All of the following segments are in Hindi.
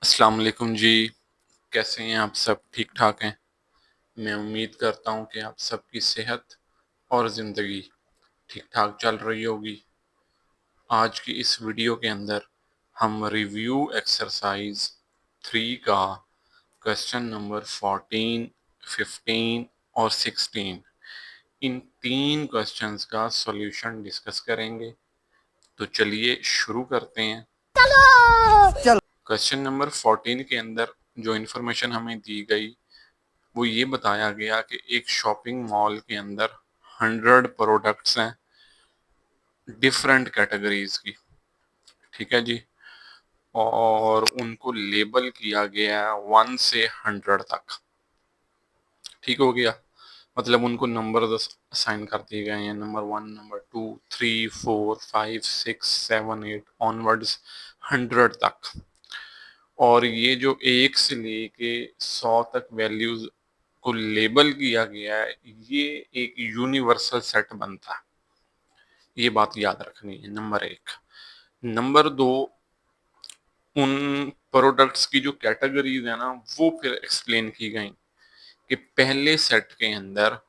अस्सलाम वालेकुम जी। कैसे हैं आप सब? ठीक ठाक हैं? मैं उम्मीद करता हूं कि आप सबकी सेहत और ज़िंदगी ठीक ठाक चल रही होगी। आज की इस वीडियो के अंदर हम रिव्यू एक्सरसाइज 3 का क्वेश्चन नंबर 14, 15 और 16 इन 3 क्वेश्चंस का सॉल्यूशन डिस्कस करेंगे। तो चलिए शुरू करते हैं। क्वेश्चन नंबर 14 के अंदर जो इन्फॉर्मेशन हमें दी गई वो ये बताया गया कि एक शॉपिंग मॉल के अंदर 100 प्रोडक्ट्स हैं डिफरेंट कैटेगरीज की। ठीक है जी। और उनको लेबल किया गया है 1 से 100 तक। ठीक हो गया। मतलब उनको नंबर असाइन कर दिए गए हैं, नंबर 1, नंबर 2, 3, 4, 5, 6, 7, 8 ऑनवर्ड्स 100 तक। और ये जो 1 से लेके 100 तक वैल्यूज को लेबल किया गया है, ये एक यूनिवर्सल सेट बनता है। ये बात याद रखनी है, नंबर 1। नंबर 2, उन प्रोडक्ट्स की जो कैटेगरीज है ना वो फिर एक्सप्लेन की गई कि पहले सेट के अंदर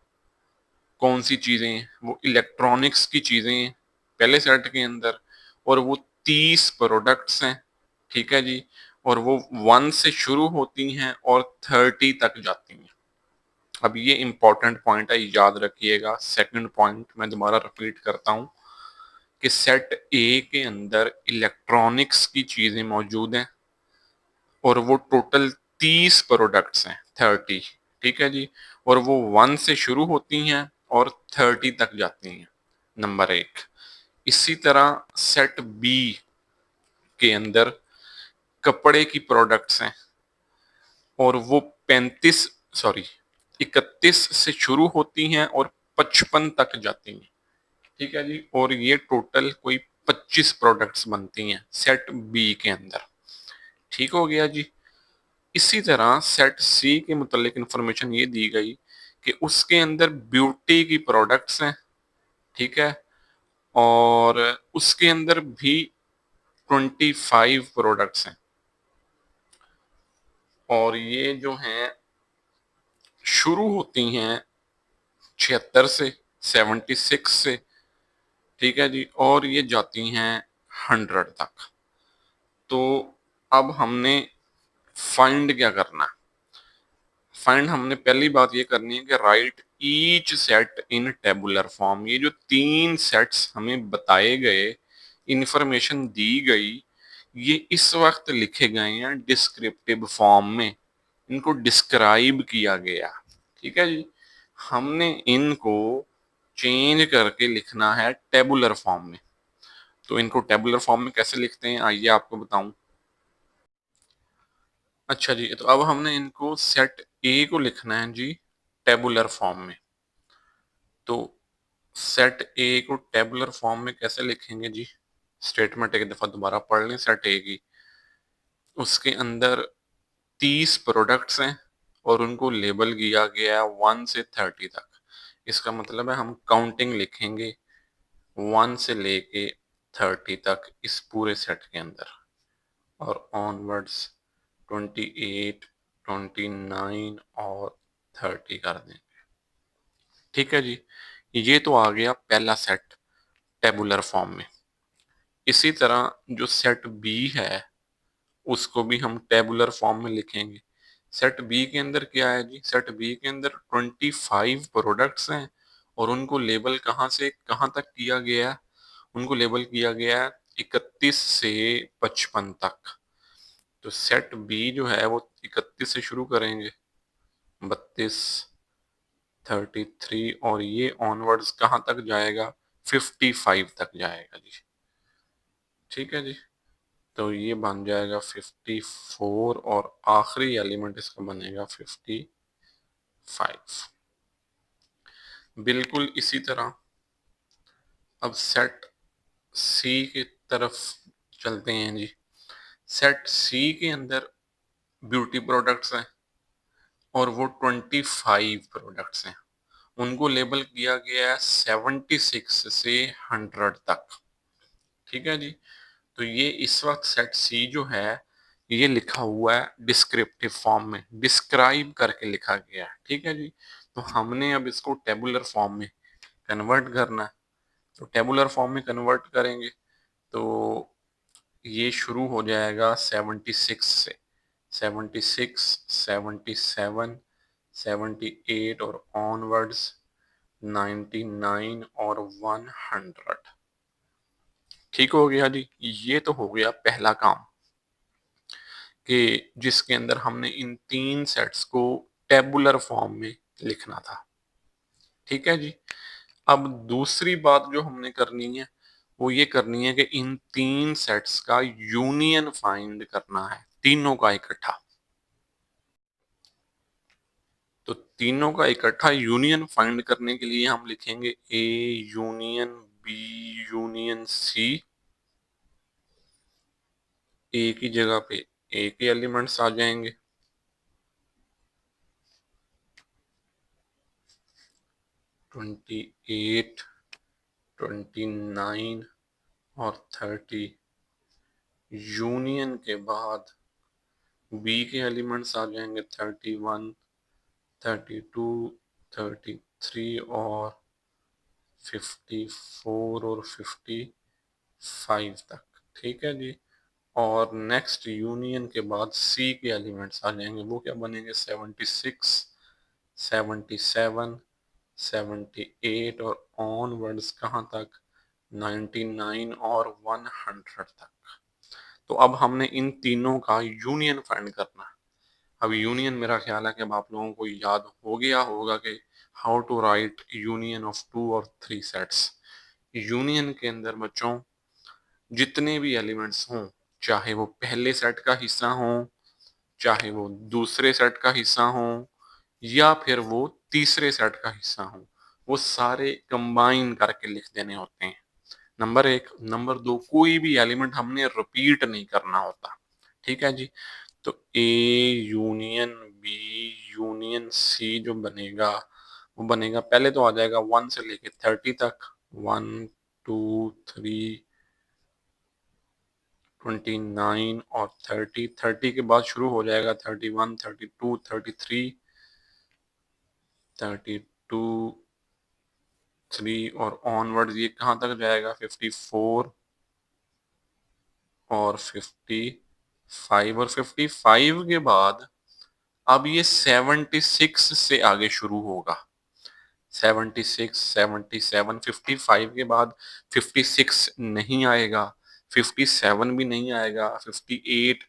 कौन सी चीजें हैं। वो इलेक्ट्रॉनिक्स की चीजें हैं पहले सेट के अंदर, और वो 30 प्रोडक्ट्स हैं। ठीक है जी। और वो 1 से शुरू होती हैं और 30 तक जाती हैं। अब ये इंपॉर्टेंट पॉइंट है, याद रखिएगा। सेकंड पॉइंट मैं दोबारा रिपीट करता हूँ कि सेट ए के अंदर इलेक्ट्रॉनिक्स की चीजें मौजूद हैं और वो टोटल 30 प्रोडक्ट्स हैं, 30। ठीक है जी। और वो 1 से शुरू होती हैं और 30 तक जाती हैं, नंबर 1। इसी तरह सेट बी के अंदर कपड़े की प्रोडक्ट्स हैं और वो 35 सॉरी 31 से शुरू होती हैं और 55 तक जाती हैं। ठीक है जी। और ये टोटल कोई 25 प्रोडक्ट्स बनती हैं सेट बी के अंदर। ठीक हो गया जी। इसी तरह सेट सी के मुतालिक इंफॉर्मेशन ये दी गई कि उसके अंदर ब्यूटी की प्रोडक्ट्स हैं। ठीक है। और उसके अंदर भी 25 प्रोडक्ट्स हैं और ये जो हैं शुरू होती हैं 76 से, 76 से। ठीक है जी। और ये जाती हैं 100 तक। तो अब हमने फाइंड क्या करना है? फाइंड हमने पहली बात ये करनी है कि राइट ईच सेट इन टेबुलर फॉर्म। ये जो 3 सेट्स हमें बताए गए, इंफॉर्मेशन दी गई, ये इस वक्त लिखे गए हैं डिस्क्रिप्टिव फॉर्म में। इनको डिस्क्राइब किया गया। ठीक है जी। हमने इनको चेंज करके लिखना है टेबुलर फॉर्म में। तो इनको टेबुलर फॉर्म में कैसे लिखते हैं आइए आपको बताऊं। अच्छा जी, तो अब हमने इनको सेट ए को लिखना है जी टेबुलर फॉर्म में। तो सेट ए को टेबुलर फॉर्म में कैसे लिखेंगे जी? स्टेटमेंट एक दफा दोबारा पढ़ लें सेट ए की। उसके अंदर 30 प्रोडक्ट्स हैं और उनको लेबल किया गया है 1 से 30 तक। इसका मतलब है हम काउंटिंग लिखेंगे 1 से लेके 30 तक इस पूरे सेट के अंदर, और ऑनवर्ड्स 28, 29 और 30 कर देंगे। ठीक है जी। ये तो आ गया पहला सेट टेबुलर फॉर्म में। इसी तरह जो सेट बी है उसको भी हम टेबुलर फॉर्म में लिखेंगे। सेट बी के अंदर क्या है जी? सेट बी के अंदर 25 प्रोडक्ट्स हैं और उनको लेबल कहाँ से कहाँ तक किया गया है? उनको लेबल किया गया है 31 से 55 तक। तो सेट बी जो है वो 31 से शुरू करेंगे, 32, 33, और ये ऑनवर्ड्स कहाँ तक जाएगा? 55 तक जाएगा जी। ठीक है जी। तो ये बन जाएगा 54 और आखिरी एलिमेंट इसका बनेगा 55। बिल्कुल इसी तरह अब सेट सी की तरफ चलते हैं जी। सेट सी के अंदर ब्यूटी प्रोडक्ट्स हैं और वो 25 प्रोडक्ट्स हैं। उनको लेबल किया गया है 76 से 100 तक। ठीक है जी। तो ये इस वक्त सेट सी जो है ये लिखा हुआ है डिस्क्रिप्टिव फॉर्म में, डिस्क्राइब करके लिखा गया है, ठीक है जी। तो हमने अब इसको टेबुलर फॉर्म में कन्वर्ट करना है, तो टेबुलर फॉर्म में कन्वर्ट करेंगे तो ये शुरू हो जाएगा 76 से, 76, 77, 78 और ऑनवर्ड्स 99 और 100। ठीक हो गया जी। ये तो हो गया पहला काम कि जिसके अंदर हमने इन तीन सेट्स को टेबुलर फॉर्म में लिखना था, ठीक है जी। अब दूसरी बात जो हमने करनी है वो ये करनी है कि इन तीन सेट्स का यूनियन फाइंड करना है, तीनों का इकट्ठा। तो तीनों का इकट्ठा यूनियन फाइंड करने के लिए हम लिखेंगे A union B union C. A की जगह पे ए के एलिमेंट्स आ जाएंगे, 28, 29 और 30। यूनियन के बाद बी के एलिमेंट्स आ जाएंगे 31, 32, 33 और 54 और 55 तक, ठीक है जी। और नेक्स्ट यूनियन के बाद सी के एलिमेंट्स आ जाएंगे, वो क्या बनेंगे 76, 77, 78 और ऑनवर्ड्स कहाँ तक 99 और 100 तक। तो अब हमने इन तीनों का यूनियन फाइंड करना है। अब यूनियन मेरा ख्याल है कि अब आप लोगों को याद हो गया होगा कि how to write union of two और थ्री सेट्स। यूनियन के अंदर बच्चों जितने भी एलिमेंट्स हों, चाहे वो पहले सेट का हिस्सा हो, चाहे वो दूसरे सेट का हिस्सा हो, या फिर वो तीसरे सेट का हिस्सा हो, वो सारे कंबाइन करके लिख देने होते हैं। नंबर एक। नंबर दो, कोई भी एलिमेंट हमने रिपीट नहीं करना होता, ठीक है जी। तो A union B union C जो बनेगा वो बनेगा, पहले तो आ जाएगा 1 से लेके 30 तक, 1, 2, 3, 29 और 30। 30 के बाद शुरू हो जाएगा 31, 32, 33, 32, 3 और ऑनवर्ड्स ये कहाँ तक जाएगा 54 और 55। और 55 के बाद अब ये 76 से आगे शुरू होगा, 76, 77, 55 के बाद 56 नहीं आएगा, 57 भी नहीं आएगा, 58,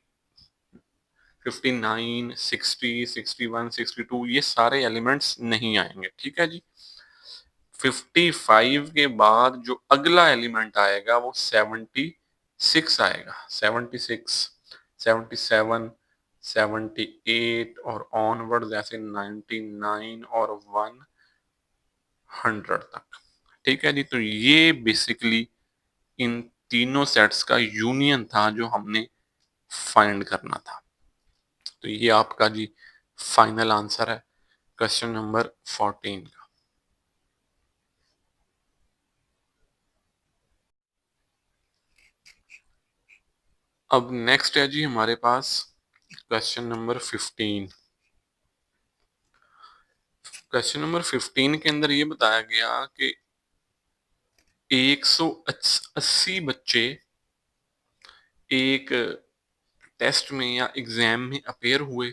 59, 60, 61, 62 ये सारे एलिमेंट्स नहीं आएंगे, ठीक है जी। 55 के बाद जो अगला एलिमेंट आएगा वो 76 आएगा, 76, 77, 78 और ऑनवर्ड जैसे 99 और 100 तक, ठीक है जी। तो ये बेसिकली इन तीनों सेट्स का यूनियन था जो हमने फाइंड करना था। तो ये आपका जी फाइनल आंसर है क्वेश्चन नंबर 14 का। अब नेक्स्ट है जी हमारे पास क्वेश्चन नंबर 15। क्वेश्चन नंबर 15 के अंदर ये बताया गया कि 180 बच्चे एक टेस्ट में या एग्जाम में अपेयर हुए,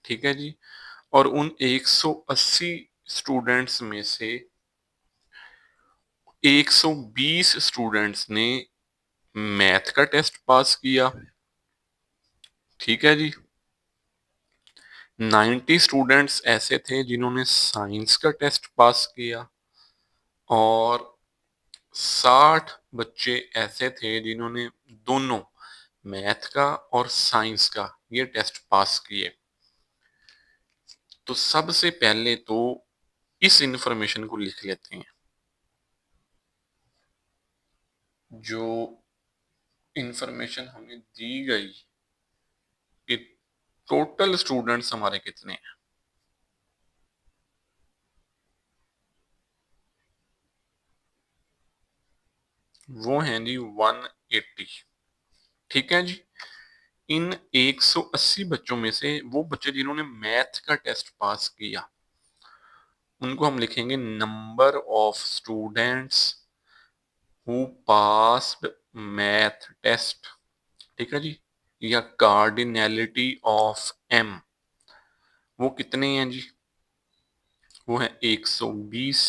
ठीक है जी। और उन 180 स्टूडेंट्स में से 120 स्टूडेंट्स ने मैथ का टेस्ट पास किया, ठीक है जी। 90 स्टूडेंट्स ऐसे थे जिन्होंने साइंस का टेस्ट पास किया, और 60 बच्चे ऐसे थे जिन्होंने दोनों मैथ का और साइंस का ये टेस्ट पास किए। तो सबसे पहले तो इस इंफॉर्मेशन को लिख लेते हैं, जो इंफॉर्मेशन हमें दी गई कि टोटल स्टूडेंट्स हमारे कितने हैं। वो हैं जी 180, ठीक है जी। इन 180 बच्चों में से वो बच्चे जिन्होंने मैथ का टेस्ट पास किया, उनको हम लिखेंगे number of students who passed math test. ठीक है जी। या कार्डिनैलिटी ऑफ एम, वो कितने हैं जी? वो है 120।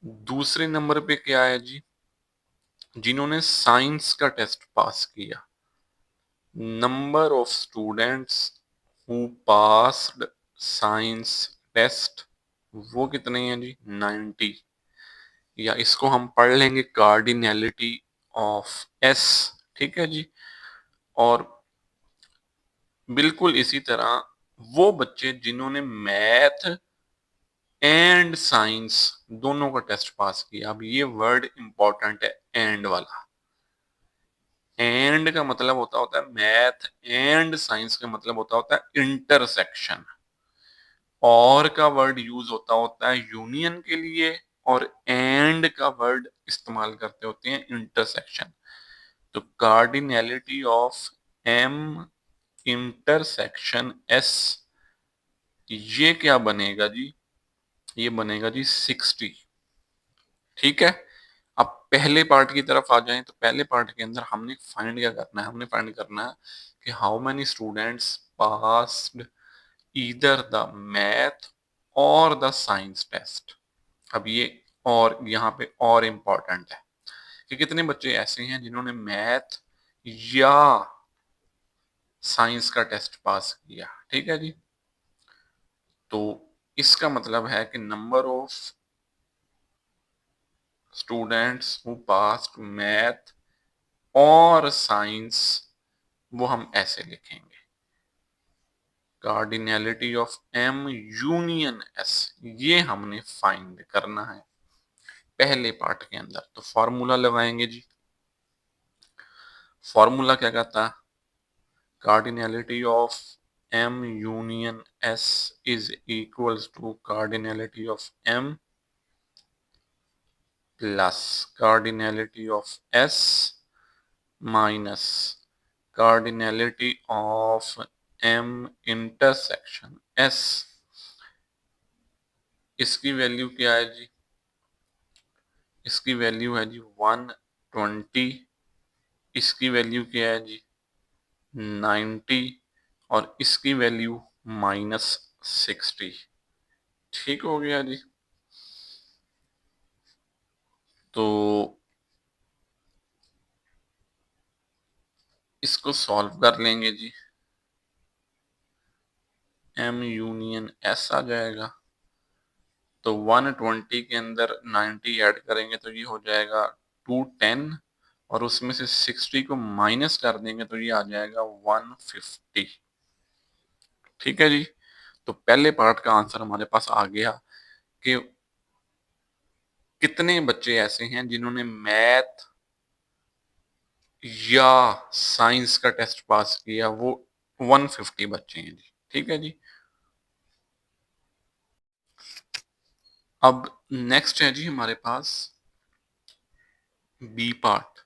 दूसरे नंबर पे क्या है जी? जिन्होंने साइंस का टेस्ट पास किया, number of students who passed science test, वो कितने हैं जी? 90। या इसको हम पढ़ लेंगे कार्डिनैलिटी ऑफ एस। ठीक है जी। और बिल्कुल इसी तरह वो बच्चे जिन्होंने मैथ एंड साइंस दोनों का टेस्ट पास किया। अब ये वर्ड इंपॉर्टेंट है, एंड वाला। एंड का मतलब होता है मैथ एंड साइंस का मतलब होता है इंटरसेक्शन। और का वर्ड यूज होता है यूनियन के लिए, और एंड का वर्ड इस्तेमाल करते होते हैं इंटरसेक्शन। तो cardinality of M intersection S, ये क्या बनेगा जी? ये बनेगा जी 60। ठीक है। अब पहले पार्ट की तरफ आ जाएं, तो पहले पार्ट के अंदर हमने फाइंड क्या करना है? हमने फाइंड करना है कि how many students passed either the math और द साइंस टेस्ट। अब ये और यहाँ पे और इम्पोर्टेंट है कि कितने बच्चे ऐसे हैं जिन्होंने मैथ या साइंस का टेस्ट पास किया। ठीक है जी। तो इसका मतलब है कि number of students who passed math और साइंस, वो हम ऐसे लिखेंगे, cardinality of M union S. ये हमने फाइंड करना है पहले पार्ट के अंदर। तो फॉर्मूला लगाएंगे जी। फॉर्मूला क्या कहता है? Cardinality of M union S is equals to cardinality of M plus cardinality of S minus cardinality of M intersection S. इसकी वैल्यू क्या है जी? इसकी वैल्यू है जी 120। इसकी वैल्यू क्या है जी? 90। और इसकी वैल्यू -60। ठीक हो गया जी। तो इसको सॉल्व कर लेंगे जी। एम यूनियन एस आ जाएगा। तो 120 के अंदर 90 ऐड करेंगे तो ये हो जाएगा 210, और उसमें से 60 को माइनस कर देंगे तो ये आ जाएगा 150। ठीक है जी। तो पहले पार्ट का आंसर हमारे पास आ गया कि कितने बच्चे ऐसे हैं जिन्होंने मैथ या साइंस का टेस्ट पास किया, वो 150 बच्चे हैं जी। ठीक है जी। अब नेक्स्ट है जी हमारे पास बी पार्ट।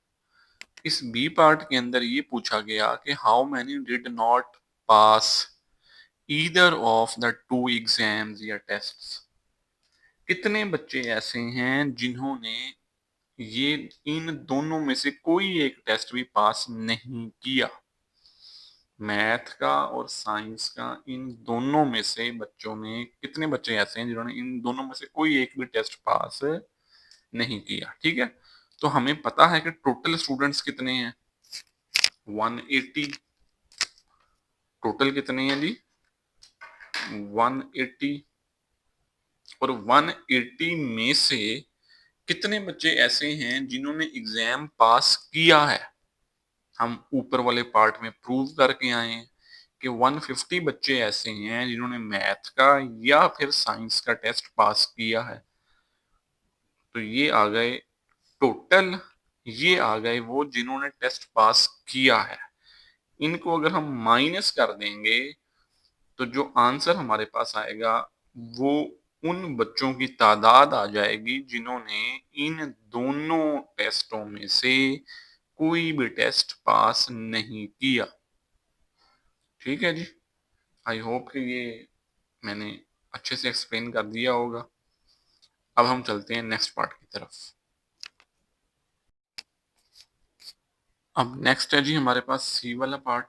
इस बी पार्ट के अंदर ये पूछा गया कि how many did not pass either of the two exams या टेस्ट्स। कितने बच्चे ऐसे हैं जिन्होंने ये इन दोनों में से कोई एक टेस्ट भी पास नहीं किया? मैथ का और साइंस का, इन दोनों में से बच्चों ने, कितने बच्चे ऐसे हैं जिन्होंने इन दोनों में से कोई एक भी टेस्ट पास नहीं किया? ठीक है। तो हमें पता है कि टोटल स्टूडेंट्स कितने हैं? 180। टोटल कितने हैं जी? 180। और 180 में से कितने बच्चे ऐसे हैं जिन्होंने एग्जाम पास किया है? हम ऊपर वाले पार्ट में प्रूव करके आए हैं कि 150 बच्चे ऐसे हैं जिन्होंने मैथ का या फिर साइंस का टेस्ट पास किया है। तो ये आ गए टोटल, ये आ गए वो जिन्होंने टेस्ट पास किया है। इनको अगर हम माइनस कर देंगे तो जो आंसर हमारे पास आएगा वो उन बच्चों की तादाद आ जाएगी जिन्होंने इन दोनों टेस्टों में से कोई भी टेस्ट पास नहीं किया। ठीक है जी, आई होप कि ये मैंने अच्छे से एक्सप्लेन कर दिया होगा। अब हम चलते हैं नेक्स्ट पार्ट की तरफ। अब नेक्स्ट है जी हमारे पास सी वाला पार्ट।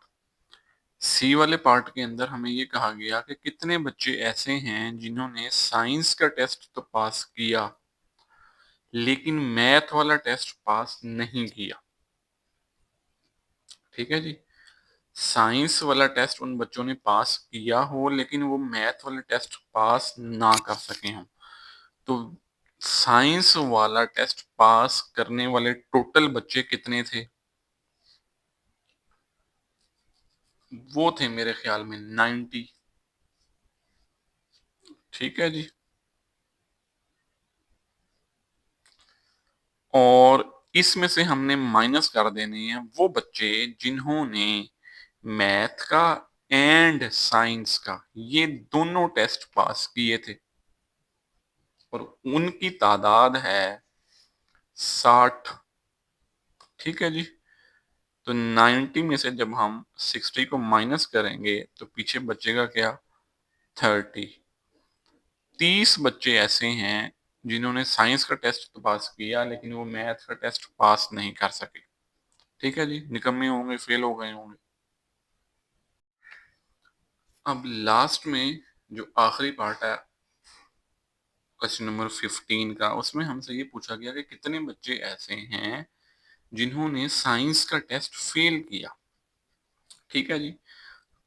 सी वाले पार्ट के अंदर हमें ये कहा गया कि कितने बच्चे ऐसे हैं जिन्होंने साइंस का टेस्ट तो पास किया लेकिन मैथ वाला टेस्ट पास नहीं किया। ठीक है जी, साइंस वाला टेस्ट उन बच्चों ने पास किया हो लेकिन वो मैथ वाले टेस्ट पास ना कर सके हों। तो साइंस वाला टेस्ट पास करने वाले टोटल बच्चे कितने थे? वो थे मेरे ख्याल में 90। ठीक है जी, और इसमें से हमने माइनस कर देने हैं वो बच्चे जिन्होंने मैथ का एंड साइंस का ये दोनों टेस्ट पास किए थे, और उनकी तादाद है 60। ठीक है जी, तो 90 में से जब हम 60 को माइनस करेंगे तो पीछे बचेगा क्या? 30। 30 बच्चे ऐसे हैं जिन्होंने साइंस का टेस्ट तो पास किया लेकिन वो मैथ का टेस्ट पास नहीं कर सके। ठीक है जी, निकम्मे होंगे, फेल हो गए होंगे। अब लास्ट में जो आखिरी पार्ट है क्वेश्चन नंबर 15 का, उसमें हमसे ये पूछा गया कि कितने बच्चे ऐसे हैं जिन्होंने साइंस का टेस्ट फेल किया। ठीक है जी,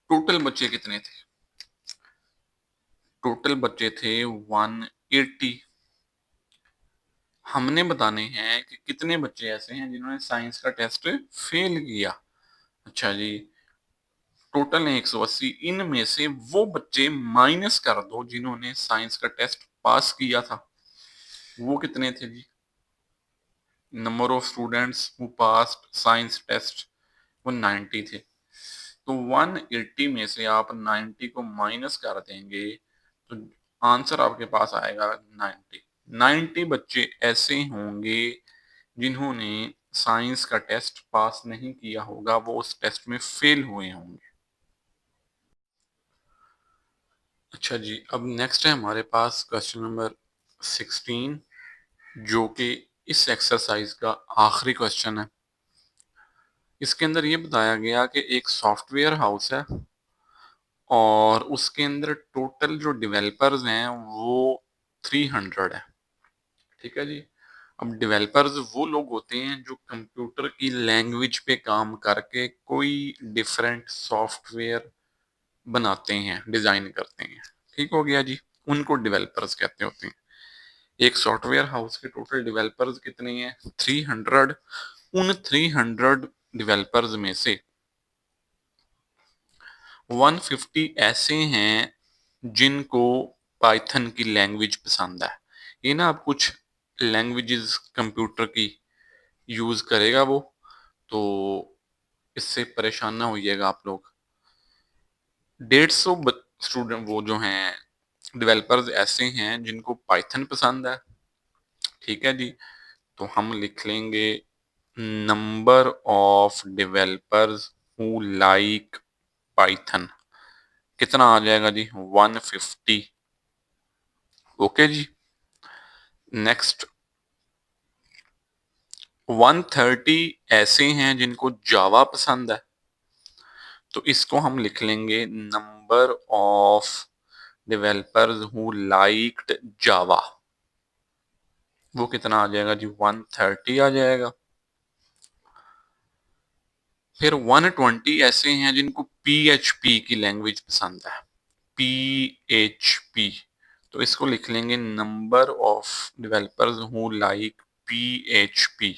टोटल बच्चे कितने थे? टोटल बच्चे थे 180। हमने बताने हैं कि कितने बच्चे ऐसे हैं जिन्होंने साइंस का टेस्ट फेल किया। अच्छा जी, टोटल है 180, इनमें से वो बच्चे माइनस कर दो जिन्होंने साइंस का टेस्ट पास किया था। वो कितने थे जी? Number of students who passed science test, वो 90 थे। तो 180 में से आप 90 को माइनस कर देंगे तो आंसर आपके पास आएगा 90। 90 बच्चे ऐसे होंगे जिन्होंने साइंस का टेस्ट पास नहीं किया होगा, वो उस टेस्ट में फेल हुए होंगे। अच्छा जी, अब नेक्स्ट है हमारे पास क्वेश्चन नंबर 16, जो कि इस एक्सरसाइज का आखिरी क्वेश्चन है। इसके अंदर ये बताया गया कि एक सॉफ्टवेयर हाउस है और उसके अंदर टोटल जो डेवलपर्स हैं वो 300 है। ठीक है जी, अब डेवलपर्स वो लोग होते हैं जो कंप्यूटर की लैंग्वेज पे काम करके कोई डिफरेंट सॉफ्टवेयर बनाते हैं, डिजाइन करते हैं। ठीक हो गया जी, उनको डेवलपर्स कहते होते हैं। एक सॉफ्टवेयर हाउस के टोटल डेवलपर्स कितने हैं? 300। उन 300 डेवलपर्स में से 150 ऐसे हैं जिनको पाइथन की लैंग्वेज पसंद है। ये ना अब कुछ लैंग्वेजेस कंप्यूटर की यूज करेगा वो, तो इससे परेशान ना होइएगा आप लोग। 150 स्टूडेंट वो जो हैं डेवलपर्स ऐसे हैं जिनको पाइथन पसंद है। ठीक है जी, तो हम लिख लेंगे number of developers who like Python. कितना आ जाएगा जी? 150। ओके जी, नेक्स्ट 130 ऐसे हैं जिनको जावा पसंद है, तो इसको हम लिख लेंगे number of developers who liked Java. वो कितना आ जाएगा जी? 130 आ जाएगा। फिर 120 ऐसे हैं जिनको PHP की लैंग्वेज पसंद है, PHP, तो इसको लिख लेंगे number of developers who like PHP।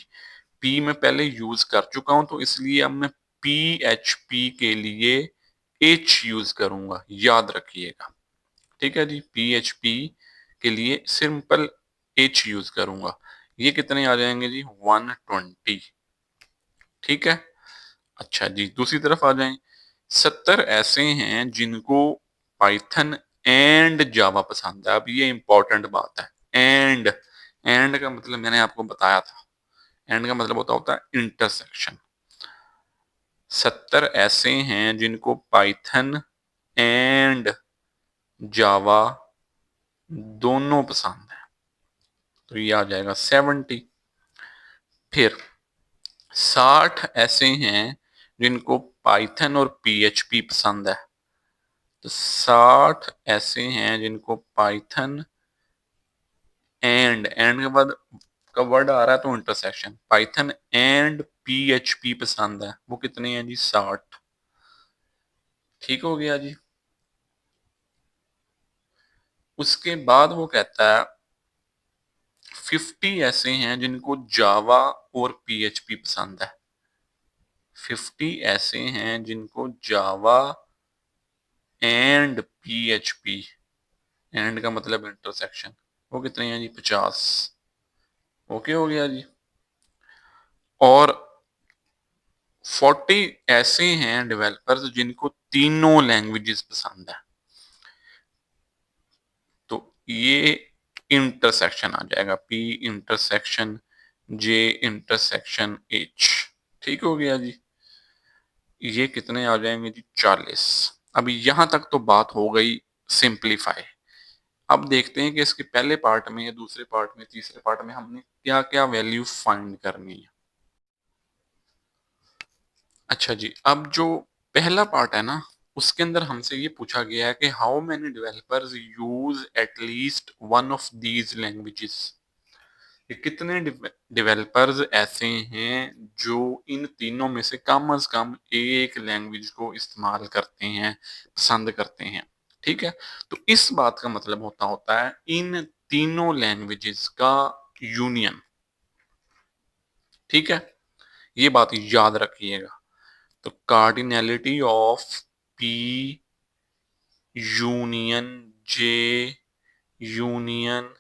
P मैं पहले यूज कर चुका हूं तो इसलिए अब मैं PHP के लिए H यूज करूंगा, याद रखिएगा। ठीक है जी, PHP के लिए सिंपल H यूज करूंगा। ये कितने आ जाएंगे जी? 120। ठीक है, अच्छा जी, दूसरी तरफ आ जाएं। 70 ऐसे हैं जिनको पाइथन एंड जावा पसंद है। अब ये इंपॉर्टेंट बात है, एंड। एंड का मतलब मैंने आपको बताया था, एंड का मतलब होता है इंटरसेक्शन। 70 ऐसे हैं जिनको पाइथन एंड जावा दोनों पसंद है, तो ये आ जाएगा 70। फिर 60 ऐसे हैं जिनको पाइथन और पीएचपी पसंद है, तो 60 ऐसे हैं जिनको पाइथन एंड के बाद का वर्ड आ रहा है तो इंटरसेक्शन, पाइथन एंड पीएचपी पसंद है, वो कितने हैं जी 60। ठीक हो गया जी। उसके बाद वो कहता है 50 ऐसे हैं जिनको जावा और पीएचपी पसंद है, 50 ऐसे हैं जिनको जावा एंड पीएचपी, एंड का मतलब इंटरसेक्शन, वो कितने हैं जी 50। ओके हो गया जी। और 40 ऐसे हैं डेवलपर्स जिनको तीनों लैंग्वेजेस पसंद है, तो ये इंटरसेक्शन आ जाएगा, P intersection J intersection H. ठीक हो गया जी। ये कितने आ जाएंगे जी 40। अभी यहां तक तो बात हो गई सिंप्लीफाई। अब देखते हैं कि इसके पहले पार्ट में या दूसरे पार्ट में तीसरे पार्ट में हमने क्या क्या वैल्यू फाइंड करनी है। अच्छा जी, अब जो पहला पार्ट है ना, उसके अंदर हमसे ये पूछा गया है कि how many developers use at least one of these languages, कि कितने डेवलपर्स ऐसे हैं जो इन तीनों में से कम से कम एक लैंग्वेज को इस्तेमाल करते हैं, पसंद करते हैं। ठीक है, तो इस बात का मतलब होता है इन तीनों लैंग्वेजेस का यूनियन। ठीक है, ये बात याद रखिएगा। तो cardinality of P union J union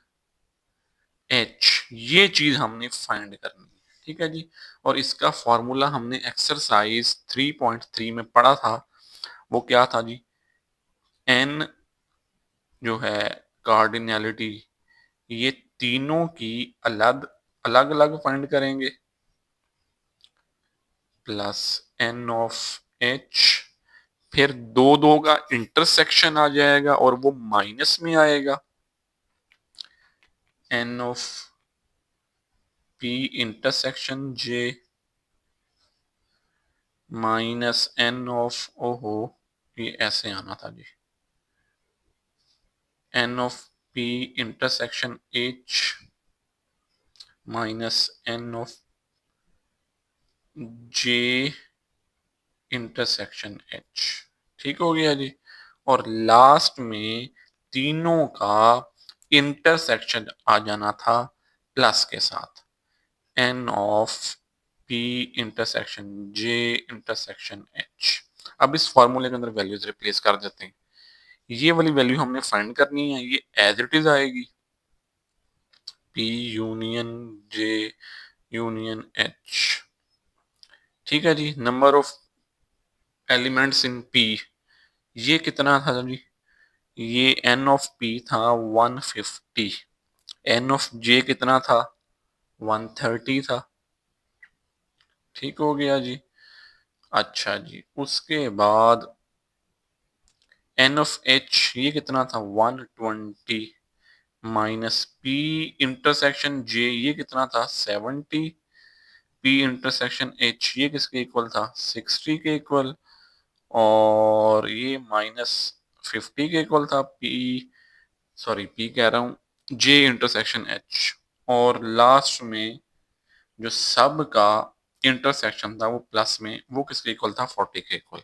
H, ये चीज हमने फाइंड करनी है। ठीक है जी। और इसका फॉर्मूला हमने एक्सरसाइज 3.3 में पढ़ा था, वो क्या था जी, एन जो है कार्डिनैलिटी, ये तीनों की अलग अलग अलग फाइंड करेंगे, प्लस एन ऑफ एच, फिर दो दो का इंटरसेक्शन आ जाएगा और वो माइनस में आएगा, n of P intersection J minus N of, ओहो ये ऐसे आना था जी, n of P intersection H minus N of J intersection H. ठीक हो गया जी। और लास्ट में तीनों का इंटरसेक्शन आ जाना था प्लस के साथ, N of P intersection J intersection H. अब इस फॉर्मूले के अंदर वैल्यूज रिप्लेस कर देते हैं। ये वाली वैल्यू हमने फाइंड करनी है, ये एज इट इज आएगी, P union J union H. ठीक है जी। Number of elements in P, ये कितना था जी, ये एन ऑफ पी था 150, एन ऑफ जे कितना था 130 था। ठीक हो गया जी। अच्छा जी, उसके बाद एन ऑफ एच ये कितना था 120, माइनस पी इंटरसेक्शन जे ये कितना था 70, पी इंटरसेक्शन एच ये किसके इक्वल था 60 के इक्वल, और ये माइनस 50 के इक्वल था, पी सॉरी पी कह रहा हूँ, जे इंटरसेक्शन एच। और लास्ट में जो सब का इंटरसेक्शन था वो प्लस में, वो किसके इक्वल था 40 के इक्वल।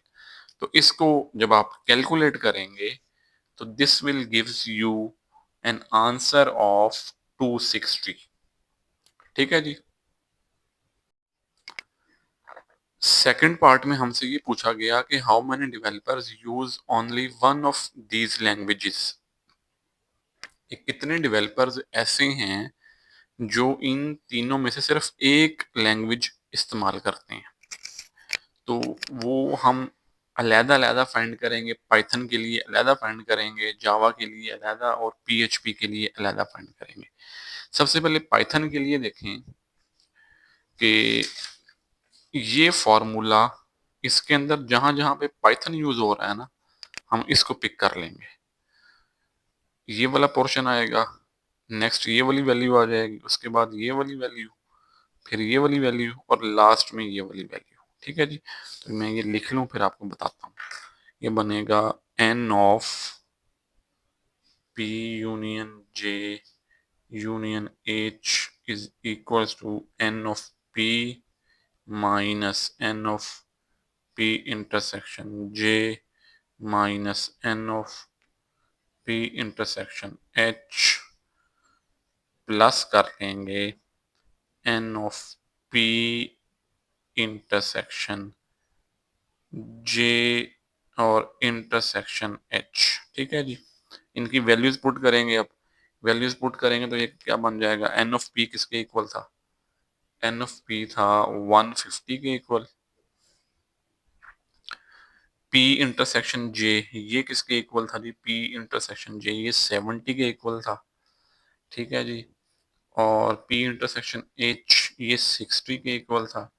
तो इसको जब आप कैलकुलेट करेंगे तो this will gives you an answer of 260। ठीक है जी। सेकंड पार्ट में हमसे ये पूछा गया कि how many developers use only one of these languages, कितने डेवलपर्स ऐसे हैं जो इन तीनों में से सिर्फ एक लैंग्वेज इस्तेमाल करते हैं। तो वो हम अलहदा अलहदा फाइंड करेंगे, पाइथन के लिए अलहदा फाइंड करेंगे, जावा के लिए अलहदा और पीएचपी के लिए अलहदा फाइंड करेंगे। सबसे पहले पाइथन के लिए देखें, कि ये फॉर्मूला इसके अंदर जहां जहां पे पाइथन यूज हो रहा है ना, हम इसको पिक कर लेंगे। ये वाला पोर्शन आएगा, नेक्स्ट ये वाली वैल्यू आ जाएगी, उसके बाद ये वाली वैल्यू, फिर ये वाली वैल्यू, और लास्ट में ये वाली वैल्यू। ठीक है जी, तो मैं ये लिख लूं फिर आपको बताता हूँ। ये बनेगा N of P union J union H is equals to N of P minus N of P intersection J minus N of P intersection H plus कर लेंगे N of P intersection J और इंटरसेक्शन एच। ठीक है जी, इनकी वैल्यूज पुट करेंगे। अब वैल्यूज पुट करेंगे तो ये क्या बन जाएगा, एन ऑफ पी किसके इक्वल था, एन ऑफ पी था 150 के इक्वल। पी इंटरसेक्शन जे ये किसके इक्वल था जी, पी इंटरसेक्शन जे ये 70 के इक्वल था। ठीक है जी, और पी इंटरसेक्शन एच ये 60 के इक्वल था,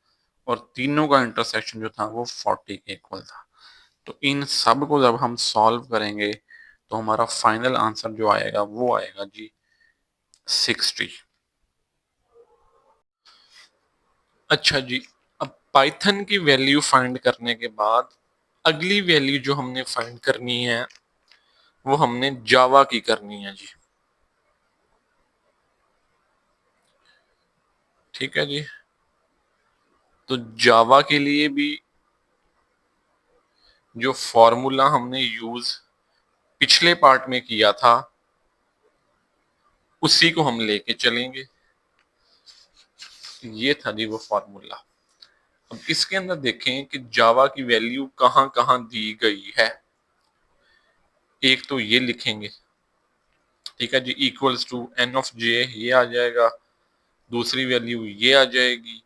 और तीनों का इंटरसेक्शन जो था वो 40 के इक्वल था। तो इन सब को जब हम सॉल्व करेंगे तो हमारा फाइनल आंसर जो आएगा वो आएगा जी 60। अच्छा जी, अब पाइथन की वैल्यू फाइंड करने के बाद अगली वैल्यू जो हमने फाइंड करनी है वो हमने जावा की करनी है जी। ठीक है जी, तो जावा के लिए भी जो फॉर्मूला हमने यूज पिछले पार्ट में किया था उसी को हम लेके चलेंगे। ये था जी वो फॉर्मूला। अब इसके अंदर देखें कि जावा की वैल्यू कहां कहां दी गई है। एक तो ये लिखेंगे, ठीक है जी, इक्वल्स टू एन ऑफ जे ये आ जाएगा, दूसरी वैल्यू ये आ जाएगी,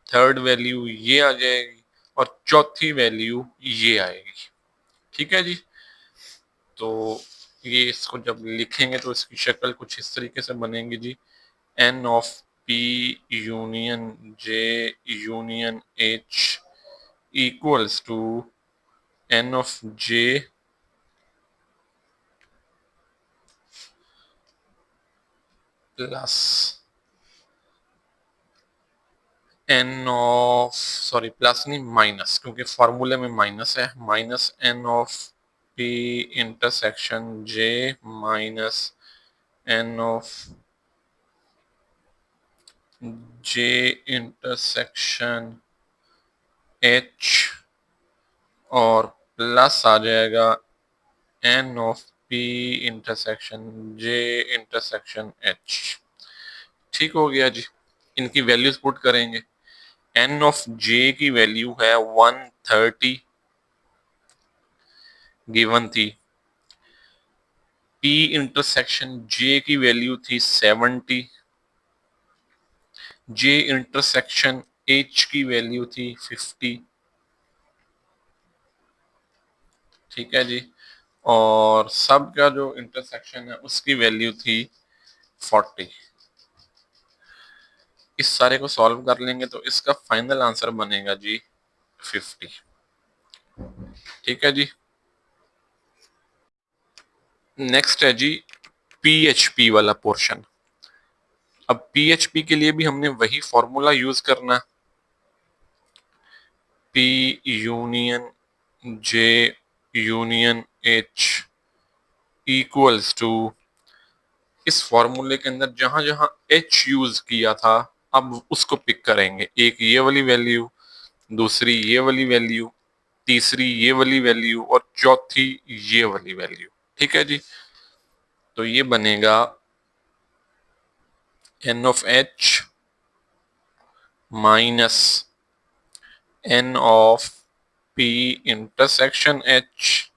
थर्ड वैल्यू ये आ जाएगी, और चौथी वैल्यू ये आएगी। ठीक है जी, तो ये इसको जब लिखेंगे तो इसकी शक्ल कुछ इस तरीके से बनेगी जी, n of P union J union H equals to N of J plus N of, sorry plus नहीं माइनस, क्योंकि फॉर्मूले में माइनस है, minus N of P intersection J minus N of J intersection H, और प्लस आ जाएगा n of P intersection J intersection H. ठीक हो गया जी, इनकी वैल्यूज पुट करेंगे। एन ऑफ जे की वैल्यू है 130 गिवन थी, पी इंटरसेक्शन जे की वैल्यू थी 70, जे इंटरसेक्शन एच की वैल्यू थी 50। ठीक है जी, और सब का जो इंटरसेक्शन है उसकी वैल्यू थी 40। इस सारे को सॉल्व कर लेंगे तो इसका फाइनल आंसर बनेगा जी 50। ठीक है जी, नेक्स्ट है जी पीएचपी वाला पोर्शन। अब पीएचपी के लिए भी हमने वही फॉर्मूला यूज करना, P union J union H equals to, इस फॉर्मूले के अंदर जहां जहां एच यूज किया था अब उसको पिक करेंगे। एक ये वाली वैल्यू, दूसरी ये वाली वैल्यू, तीसरी ये वाली वैल्यू, और चौथी ये वाली वैल्यू। ठीक है जी, तो ये बनेगा N of H minus N of P intersection H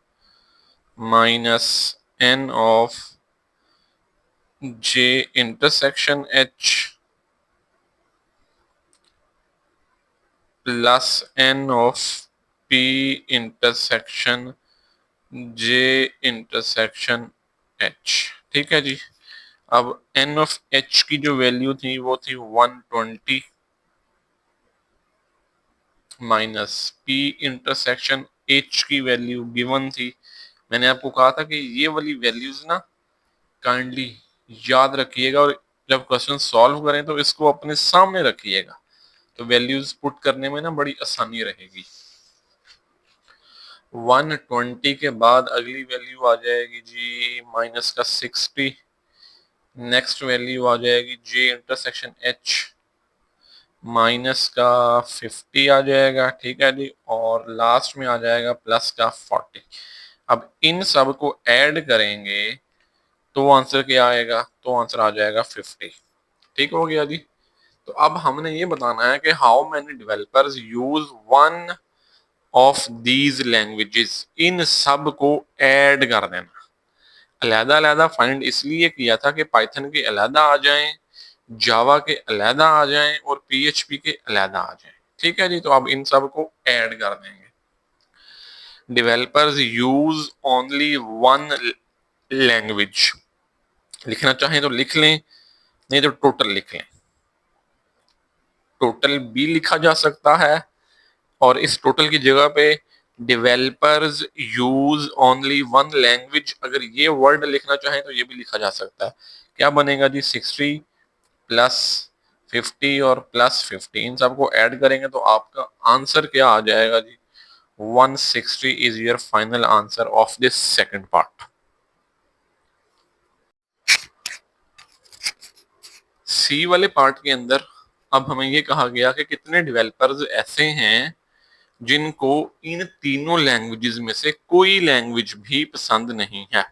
minus N of J intersection H plus N of P intersection J intersection H. ठीक है जी, अब एन ऑफ एच की जो वैल्यू थी वो थी 120, माइनस P इंटरसेक्शन H की वैल्यू गिवन थी। मैंने आपको कहा था कि ये वाली वैल्यूज ना काइंडली याद रखिएगा और जब क्वेश्चन सॉल्व करें तो इसको अपने सामने रखिएगा, तो वैल्यूज पुट करने में ना बड़ी आसानी रहेगी। 120 के बाद अगली वैल्यू आ जाएगी जी माइनस का 60। नेक्स्ट वैल्यू आ जाएगी J इंटरसेक्शन H माइनस का 50 आ जाएगा, ठीक है जी। और लास्ट में आ जाएगा प्लस का 40। अब इन सब को ऐड करेंगे तो आंसर क्या आएगा, तो आंसर आ जाएगा 50। ठीक हो गया जी। तो अब हमने ये बताना है कि how many developers use one of these languages, इन सब को ऐड कर देना। अलहदा अलहदा फाइंड इसलिए किया था कि पाइथन के अलहदा आ जाएं, जावा के अलहदा आ जाएं और पीएचपी के अलहदा आ जाएं। ठीक है जी। तो अब इन सब को ऐड कर देंगे। Developers use only one language, लिखना चाहें तो लिख लें, नहीं तो टोटल लिख लें। टोटल भी लिखा जा सकता है और इस टोटल की जगह पे developers use only one language, अगर ये वर्ड लिखना चाहें तो ये भी लिखा जा सकता है। क्या बनेगा जी 60 प्लस 50 और प्लस 50, इन सबको ऐड करेंगे तो आपका आंसर क्या आ जाएगा जी 160 is your final answer of this second part. C वाले पार्ट के अंदर अब हमें ये कहा गया कि कितने डेवलपर्स ऐसे हैं जिनको इन तीनों लैंग्वेजेस में से कोई लैंग्वेज भी पसंद नहीं है।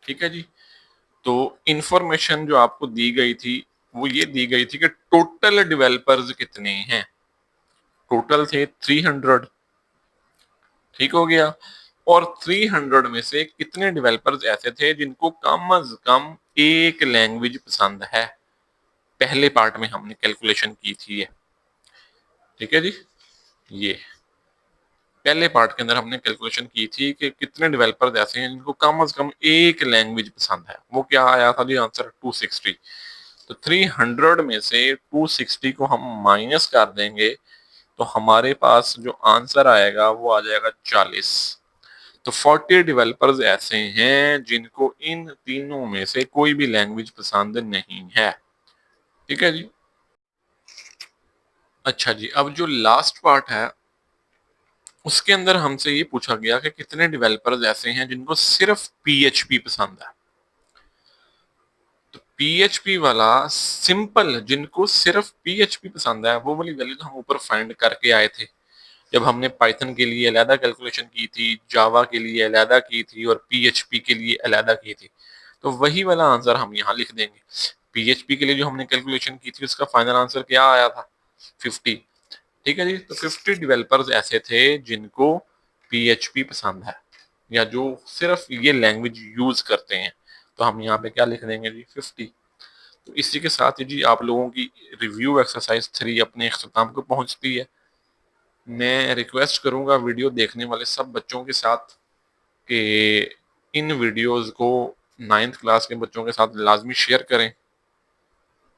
ठीक है जी। तो इंफॉर्मेशन जो आपको दी गई थी वो ये दी गई थी कि टोटल डेवलपर्स कितने हैं। टोटल थे 300। ठीक हो गया। और 300 में से कितने डेवलपर्स ऐसे थे जिनको कम अज कम एक लैंग्वेज पसंद है। पहले पार्ट में हमने कैलकुलेशन की थी ये। ठीक है जी। ये पहले पार्ट के अंदर हमने कैलकुलेशन की थी कि कितने डेवलपर्स ऐसे हैं जिनको कम से कम एक लैंग्वेज पसंद है। वो क्या आया था जी आंसर 260। तो 300 में से 260 को हम माइनस कर देंगे तो हमारे पास जो आंसर आएगा वो आ जाएगा 40। तो 40 डेवलपर्स ऐसे हैं जिनको इन तीनों में से कोई भी लैंग्वेज पसंद नहीं है। ठीक है जी। अच्छा जी, अब जो लास्ट पार्ट है उसके अंदर हमसे ये पूछा गया कि कितने डेवलपर्स ऐसे हैं जिनको सिर्फ पीएचपी पसंद है। तो पीएचपी वाला सिंपल, जिनको सिर्फ पीएचपी पसंद है वो वाली वैल्यू तो हम ऊपर फाइंड करके आए थे जब हमने पाइथन के लिए अलहदा कैलकुलेशन की थी, जावा के लिए अलहदा की थी और पीएचपी के लिए अलहदा की थी। तो वही वाला आंसर हम यहाँ लिख देंगे। पीएचपी के लिए जो हमने कैलकुलेशन की थी उसका फाइनल आंसर क्या आया था 50। ठीक है जी। तो 50 डेवलपर्स ऐसे थे जिनको पीएचपी पसंद है या जो सिर्फ ये लैंग्वेज यूज करते हैं। तो हम यहाँ पे क्या लिख देंगे जी 50। तो इसी के साथ ही जी आप लोगों की रिव्यू एक्सरसाइज 3 अपने अख्ताम को पहुंचती है। मैं रिक्वेस्ट करूंगा वीडियो देखने वाले सब बच्चों के साथ कि इन वीडियोस को 9th क्लास के बच्चों के साथ लाजमी शेयर करें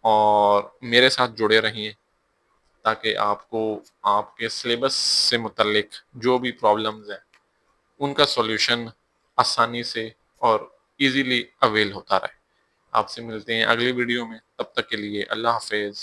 और मेरे साथ जुड़े रहिए ताकि आपको आपके सिलेबस से मुतल्लिक जो भी प्रॉब्लम्स हैं उनका सॉल्यूशन आसानी से और इजीली अवेल होता रहे। आपसे मिलते हैं अगली वीडियो में, तब तक के लिए अल्लाह हाफिज।